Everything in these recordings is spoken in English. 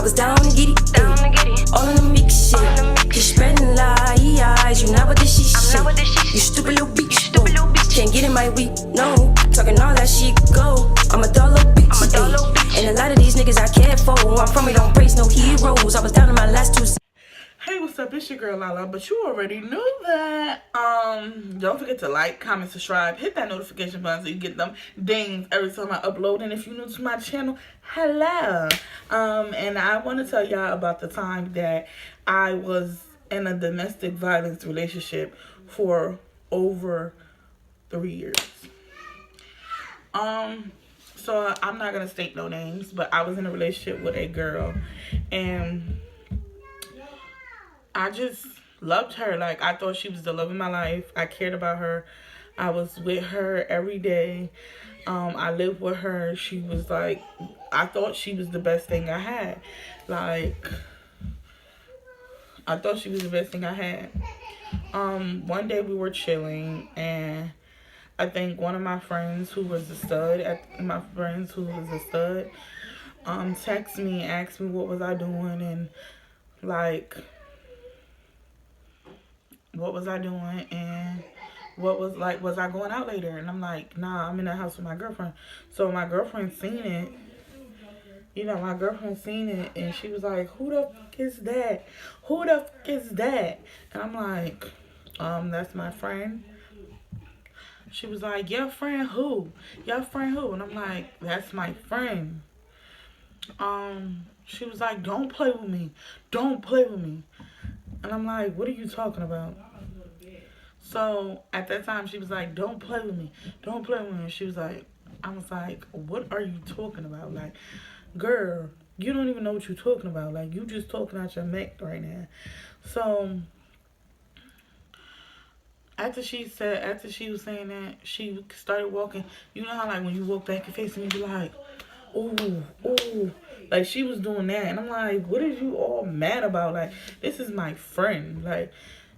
I was down to get it, all in the big shit. You spreading lies, you not with the shit. You stupid little bitch, can't get in my week, no. Talking all that shit, go. I'm a dull little bitch, and a lot of these niggas I care for. I'm from me, don't praise no heroes. I was down in my last two. Hey, what's up? It's your girl Lala, but you already knew that. Don't forget to like, comment, subscribe, hit that notification button so you get them dings every time I upload. And if you're new to my channel, hello. And I want to tell y'all about the time that I was in a domestic violence relationship for over 3 years. So I'm not gonna state no names, but I was in a relationship with a girl, and I just loved her. Like, I thought she was the love of my life. I cared about her. I was with her every day. I lived with her. She was like, I thought she was the best thing I had. Like, I thought she was the best thing I had. One day we were chilling, and I think one of my friends who was a stud, texted me, asked me what was I doing, and like, what was I doing, and was I going out later? And I'm like, nah, I'm in the house with my girlfriend. So my girlfriend seen it. And she was like, who the fuck is that? Who the fuck is that? And I'm like, that's my friend. She was like, your friend who? Your friend who? And I'm like, that's my friend. She was like, don't play with me. Don't play with me. And I'm like, what are you talking about? So at that time, she was like, don't play with me. Don't play with me. And she was like, I was like, what are you talking about? Like, girl, you don't even know what you're talking about. Like, you just talking out your neck right now. So after she was saying that, she started walking. You know how, like, when you walk back and face and you be like, ooh, ooh. Like, she was doing that. And I'm like, what are you all mad about? Like, this is my friend. Like,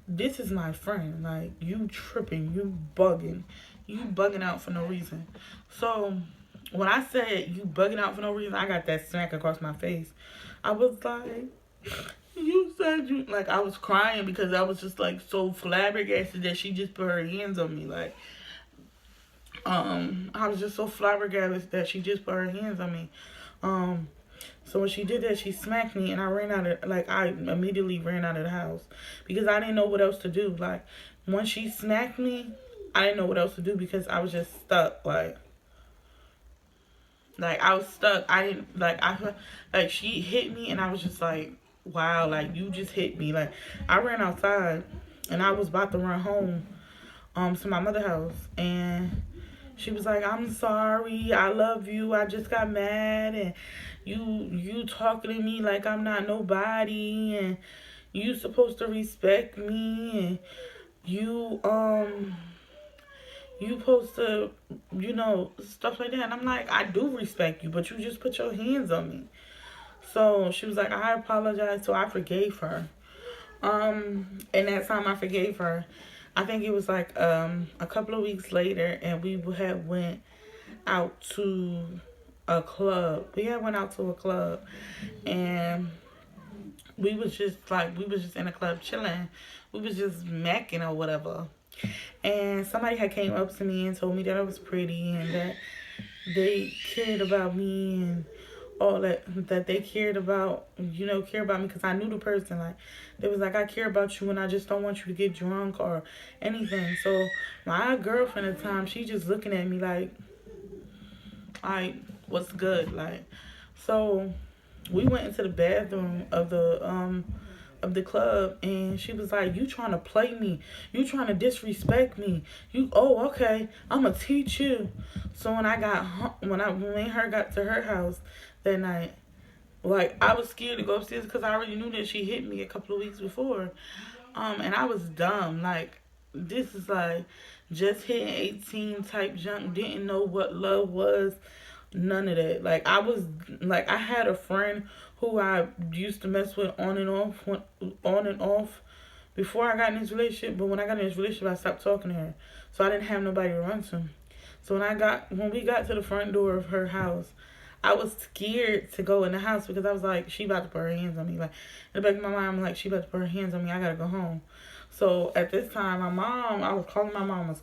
this is my friend. Like, you tripping. You bugging. You bugging out for no reason. So, when I said you bugging out for no reason, I got that smack across my face. I was like, you said you... Like, I was crying because I was just, like, so flabbergasted that she just put her hands on me. Like, I was just so flabbergasted that she just put her hands on me. So when she did that, she smacked me, and I immediately ran out of the house because I didn't know what else to do. Like, when she smacked me, I didn't know what else to do because I was just stuck. Like I was stuck. She hit me, and I was just like, wow, like, you just hit me. Like, I ran outside, and I was about to run home, to my mother's house, and she was like, I'm sorry, I love you, I just got mad, and you talking to me like I'm not nobody, and you supposed to respect me, and you supposed to, stuff like that. And I'm like, I do respect you, but you just put your hands on me. So she was like, I apologize. So I forgave her. And that time I forgave her. I think it was like a couple of weeks later, and we had went out to a club. And we was just in a club chilling. We was just macking or whatever. And somebody had came up to me and told me that I was pretty and that they cared about me and all that they cared about, care about me because I knew the person. Like, they was like, I care about you and I just don't want you to get drunk or anything. So my girlfriend at the time, she just looking at me like, what's good? Like, so we went into the bathroom of the club, and she was like, you trying to play me, you trying to disrespect me, okay, I'm gonna teach you. So when me and her got to her house that night, like, I was scared to go upstairs because I already knew that she hit me a couple of weeks before, and I was dumb. Like, this is like just hitting 18 type junk, didn't know what love was, none of that. Like, I had a friend who I used to mess with on and off before I got in this relationship. But when I got in this relationship, I stopped talking to her. So I didn't have nobody to run to. So when we got to the front door of her house, I was scared to go in the house because I was like, she about to put her hands on me. Like, in the back of my mind, I'm like, she about to put her hands on me. I gotta go home. So at this time, I was calling my mom.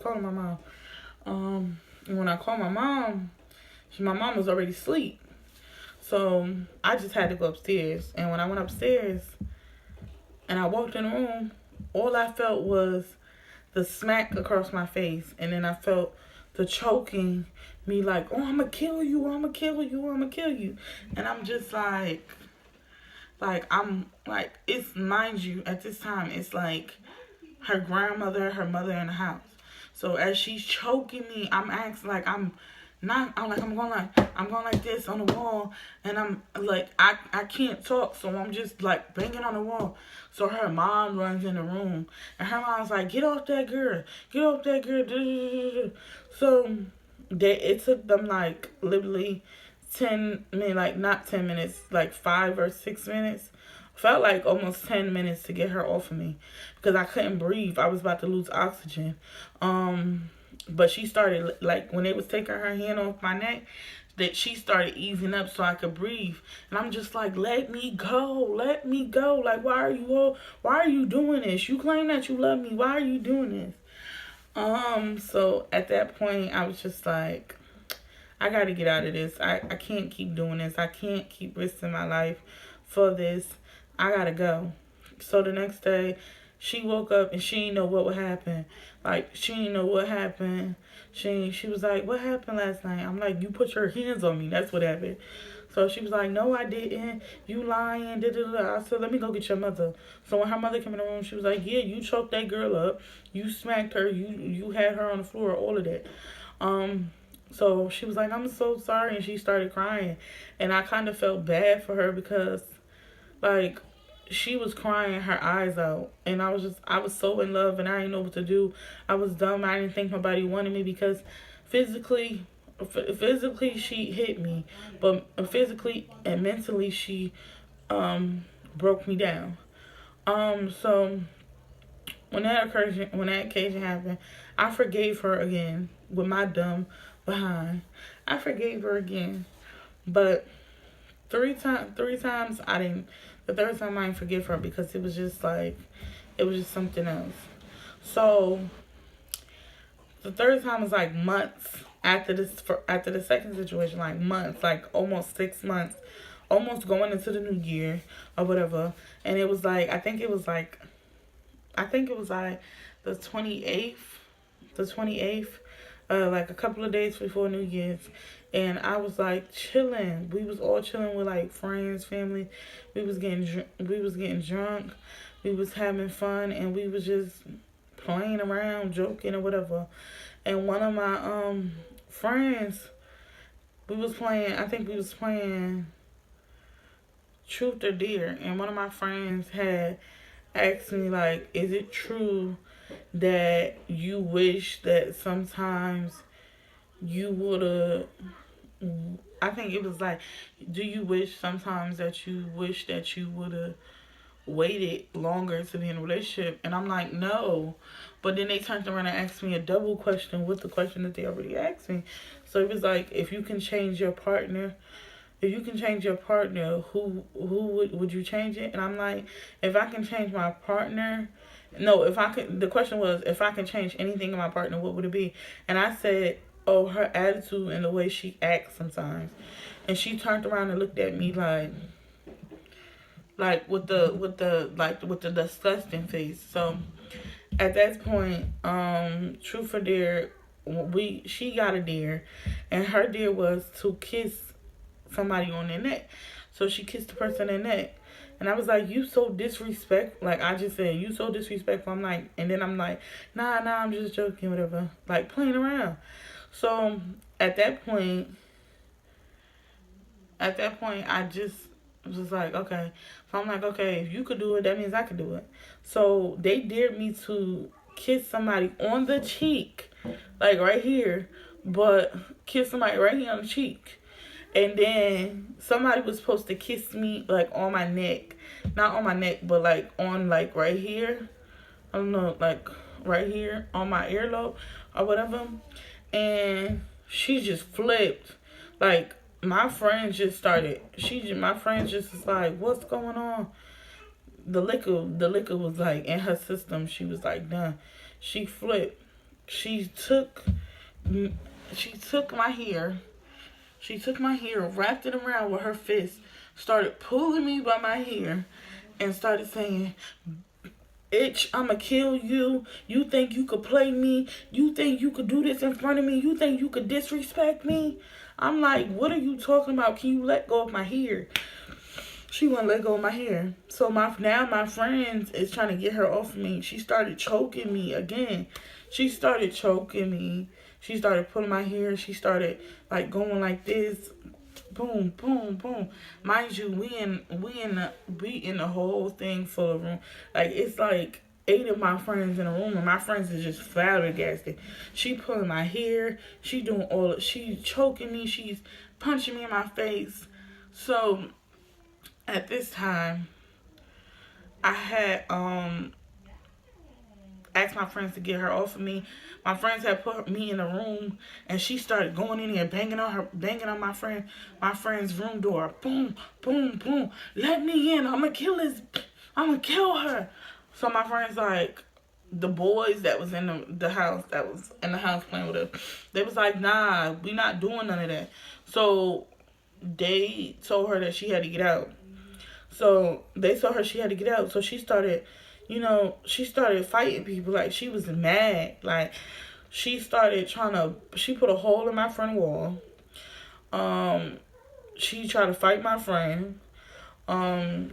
And when I called my mom was already asleep. So I just had to go upstairs. And when I went upstairs and I walked in the room, all I felt was the smack across my face. And then I felt the choking me like, oh, I'm going to kill you. I'm going to kill you. I'm going to kill you. And I'm just I'm like, it's, mind you, at this time, it's like her grandmother, her mother in the house. So as she's choking me, I'm acting like I'm going like this on the wall, and I'm like, I can't talk, so I'm just like banging on the wall. So her mom runs in the room, and her mom's like, get off that girl. So it took them like literally 10 minutes, like not 10 minutes, like 5 or 6 minutes. Felt like almost 10 minutes to get her off of me because I couldn't breathe. I was about to lose oxygen. But she started, like, when they was taking her hand off my neck, that she started easing up so I could breathe. And I'm just like, let me go. Like, why are you doing this? You claim that you love me. Why are you doing this? So at that point, I was just like, I got to get out of this. I can't keep doing this. I can't keep risking my life for this. I got to go. So the next day, she woke up and she didn't know what would happen. Like, she didn't know what happened. She was like, what happened last night? I'm like, you put your hands on me. That's what happened. So she was like, no, I didn't. You lying. I said, let me go get your mother. So when her mother came in the room, she was like, yeah, you choked that girl up. You smacked her. You had her on the floor, all of that. So she was like, I'm so sorry. And she started crying. And I kind of felt bad for her because, like, she was crying her eyes out. And I was so in love and I didn't know what to do. I was dumb. I didn't think nobody wanted me because physically she hit me. But physically and mentally she broke me down. So when that occasion happened, I forgave her again with my dumb behind. I forgave her again. But three times I didn't. The third time I didn't forgive her because it was just something else. So the third time was like months after the second situation, like months, like almost 6 months, almost going into the new year or whatever. And it was like I think it was like the 28th, like a couple of days before New Year's. And I was like chilling. We was all chilling with like friends, family. We was getting drunk. We was having fun, and we was just playing around, joking or whatever. And one of my friends, I think we was playing Truth or Dare, and one of my friends had asked me like, is it true that you wish that sometimes you would've, I think it was like, do you wish sometimes that you would've waited longer to be in a relationship? And I'm like, no. But then they turned around and asked me a double question with the question that they already asked me. So it was like, if you can change your partner, who would you change it? And I'm like, if I can change my partner, the question was, if I can change anything in my partner, what would it be? And I said, oh, her attitude and the way she acts sometimes. And she turned around and looked at me like with the disgusting face. So at that point, Truth or Dare, she got a dare, and her dare was to kiss somebody on their neck. So she kissed the person in their neck. And I was like, you so disrespectful. Like, I just said, you so disrespectful. I'm like, and then I'm like, nah, I'm just joking, whatever. Like, playing around. So, at that point, I just was like, okay. So, I'm like, okay, if you could do it, that means I could do it. So, they dared me to kiss somebody on the cheek, like right here, but kiss somebody right here on the cheek. And then somebody was supposed to kiss me like on my neck. Not on my neck, but like on like right here. I don't know, like right here on my earlobe or whatever. And she just flipped. Like my friends just started. My friends just was like, "What's going on?" The liquor was like in her system. She was like, "Done." She flipped. She took, she took my hair. She took my hair, wrapped it around with her fist, started pulling me by my hair, and started saying, "Itch, I'ma kill you. You think you could play me? You think you could do this in front of me? You think you could disrespect me?" I'm like, "What are you talking about? Can you let go of my hair?" She wouldn't let go of my hair. So my friends is trying to get her off of me. She started choking me again. She started choking me. She started pulling my hair. She started like going like this, boom, boom, boom. Mind you, we in the whole thing full of room. Like it's like 8 of my friends in a room, and my friends is just flabbergasted. She pulling my hair. She doing all. She choking me. She's punching me in my face. So at this time, I had asked my friends to get her off of me. My friends had put me in a room, and she started going in there, banging on my friend's room door. Boom, boom, boom. Let me in. I'm gonna kill her. So my friends like, the boys that was in the house, that was in the house playing with her, they was like, "Nah, we not doing none of that." So they told her that she had to get out. So they told her she had to get out. So she started, she started fighting people. Like, she was mad. Like, she started she put a hole in my front wall. She tried to fight my friend.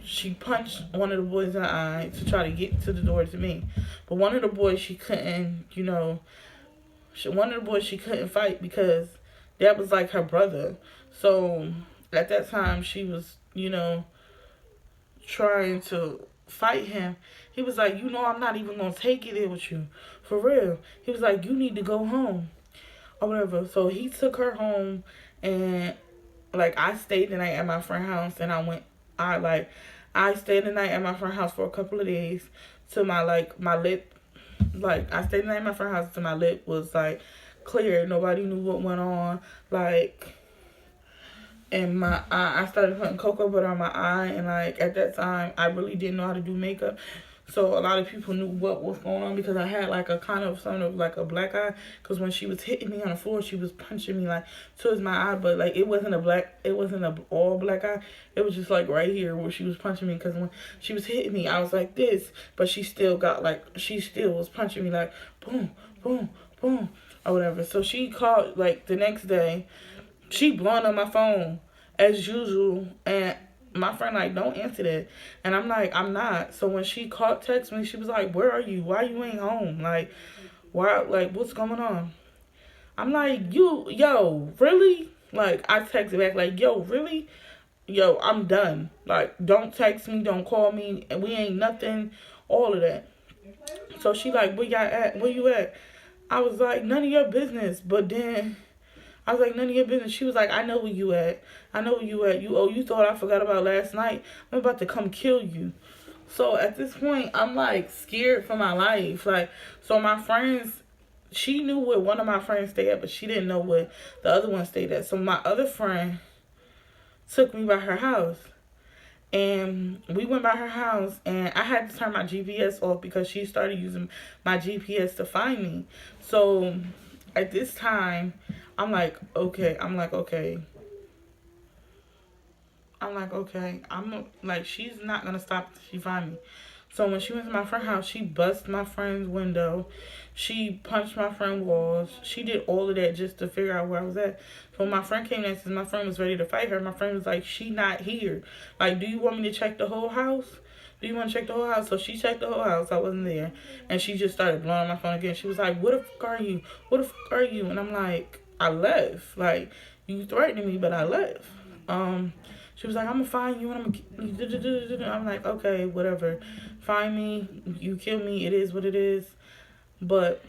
She punched one of the boys in the eye to try to get to the door to me. But one of the boys, she couldn't, one of the boys she couldn't fight because that was like her brother. So at that time, she was, trying to fight him. He was like, "I'm not even gonna take it in with you, for real." He was like, "You need to go home or whatever." So he took her home, and like I stayed the night at my friend's house, and I stayed the night at my friend's house for a couple of days till my lip, I stayed the night at my friend's house till my lip was like clear. Nobody knew what went on, like. And I started putting cocoa butter on my eye, and like at that time I really didn't know how to do makeup, so a lot of people knew what was going on because I had like a kind of sort of like a black eye, because when she was hitting me on the floor, she was punching me like towards my eye, but like it wasn't a all black eye. It was just like right here where she was punching me, because when she was hitting me I was like this, but she still was punching me like boom, boom, boom, or whatever. So she called like the next day. She blowing up my phone as usual, and my friend like, "Don't answer that," and I'm like, "I'm not." So when she text me, she was like, "Where are you? Why you ain't home? Like, why? Like, what's going on?" I'm like, yo, really?" Like, I texted back like, "Yo, really? Yo, I'm done. Like, don't text me, don't call me, and we ain't nothing, all of that." So she like, "Where y'all at? Where you at?" I was like, "None of your business." But then I was like, "None of your business." She was like, "I know where you at. I know where you at. You thought I forgot about last night? I'm about to come kill you." So at this point, I'm like scared for my life. Like, so my friends, she knew where one of my friends stayed at, but she didn't know where the other one stayed at. So my other friend took me by her house. And we went by her house, and I had to turn my GPS off because she started using my GPS to find me. So at this time, I'm like, okay. She's not gonna stop till she find me. So when she went to my friend's house, she busted my friend's window. She punched my friend's walls. She did all of that just to figure out where I was at. So when my friend came next, my friend was ready to fight her. My friend was like, "She not here. Like, do you want me to check the whole house? Do you want to check the whole house?" So she checked the whole house. I wasn't there. And she just started blowing my phone again. She was like, "What the fuck are you? What the fuck are you?" And I'm like, "I left. Like, you threatened me, but I left." She was like, "I'm gonna find you, and I'm gonna." I'm like, "Okay, whatever. Find me. You kill me. It is what it is." But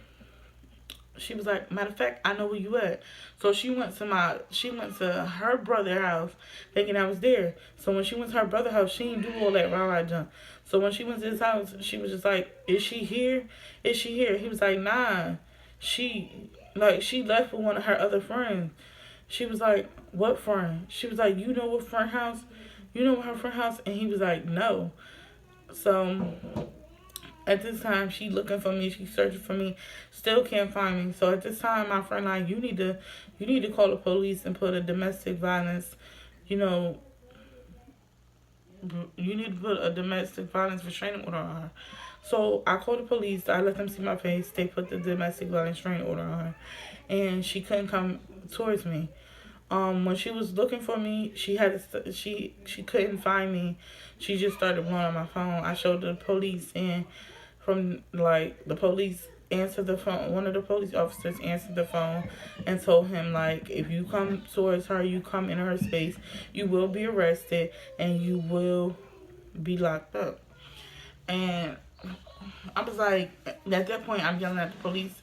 she was like, "Matter of fact, I know where you at." So she went to her brother's house thinking I was there. So when she went to her brother's house, she didn't do all that rah-rah jump. So when she went to his house, she was just like, "Is she here? Is she here?" He was like, "Nah." She left with one of her other friends. She was like, what friend? She was like, you know what friend house? You know her friend house? And he was like, no. So at this time, she looking for me. She searching for me. Still can't find me. So at this time, my friend like, you need to call the police and put a domestic violence, you know, you need to put a domestic violence restraining order on her. So I called the police. I let them see my face. They put the domestic violence restraining order on her, and she couldn't come towards me. When she was looking for me, she couldn't find me. She just started blowing on my phone. I showed the police, and from like the police answered the phone. One of the police officers answered the phone and told him like, if you come towards her, you come in her space, you will be arrested and you will be locked up. And I was like, at that point, I'm yelling at the police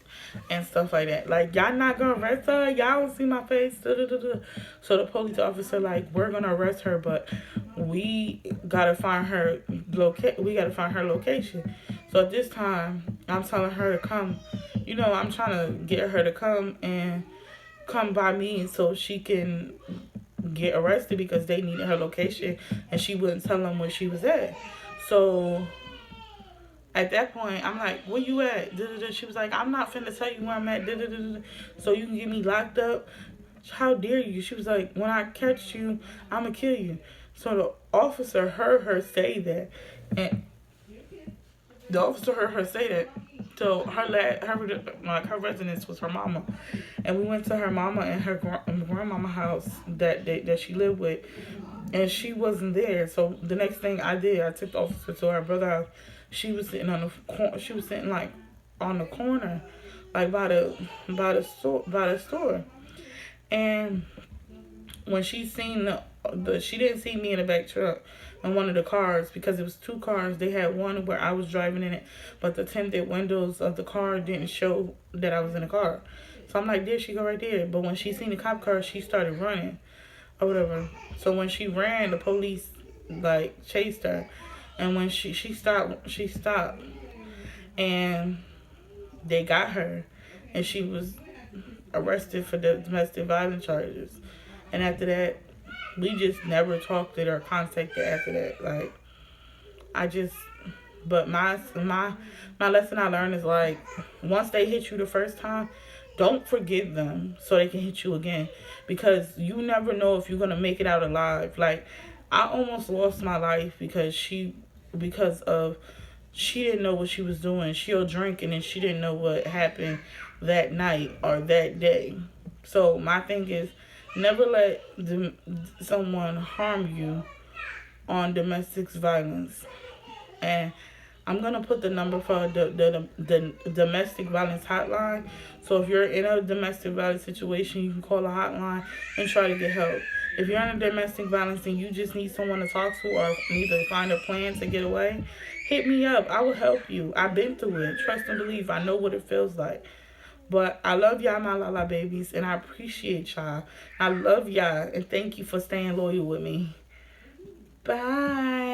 and stuff like that. Like, y'all not gonna arrest her? Y'all don't see my face? Da-da-da-da. So the police officer, like, we're gonna arrest her, but we gotta find her location. So at this time, I'm telling her to come. You know, I'm trying to get her to come and come by me so she can get arrested because they needed her location and she wouldn't tell them where she was at. So at that point, I'm like, where you at? Da-da-da. She was like, I'm not finna tell you where I'm at. Da-da-da-da. So you can get me locked up? How dare you? She was like, when I catch you, I'm going to kill you. So the officer heard her say that. And the officer heard her say that. So her residence was her mama. And we went to her mama and her grandmama house that she lived with. And she wasn't there. So the next thing I did, I took the officer to her brother's house. She was sitting like on the corner, like by the store. And when she seen she didn't see me in the back truck in one of the cars because it was two cars. They had one where I was driving in it, but the tinted windows of the car didn't show that I was in the car. So I'm like, there she go right there. But when she seen the cop car, she started running or whatever. So when she ran, the police like chased her. And when she stopped, and they got her, and she was arrested for the domestic violence charges. And after that, we just never talked or contacted after that. Like, but my lesson I learned is like, once they hit you the first time, don't forgive them so they can hit you again, because you never know if you're gonna make it out alive. Like, I almost lost my life because she didn't know what she was doing. She'll drink and then she didn't know what happened that night or that day. So my thing is, never let someone harm you on domestic violence. And I'm going to put the number for the domestic violence hotline. So if you're in a domestic violence situation, you can call the hotline and try to get help. If you're in a domestic violence and you just need someone to talk to or need to find a plan to get away, hit me up. I will help you. I've been through it. Trust and believe. I know what it feels like. But I love y'all, my Lala babies, and I appreciate y'all. I love y'all, and thank you for staying loyal with me. Bye.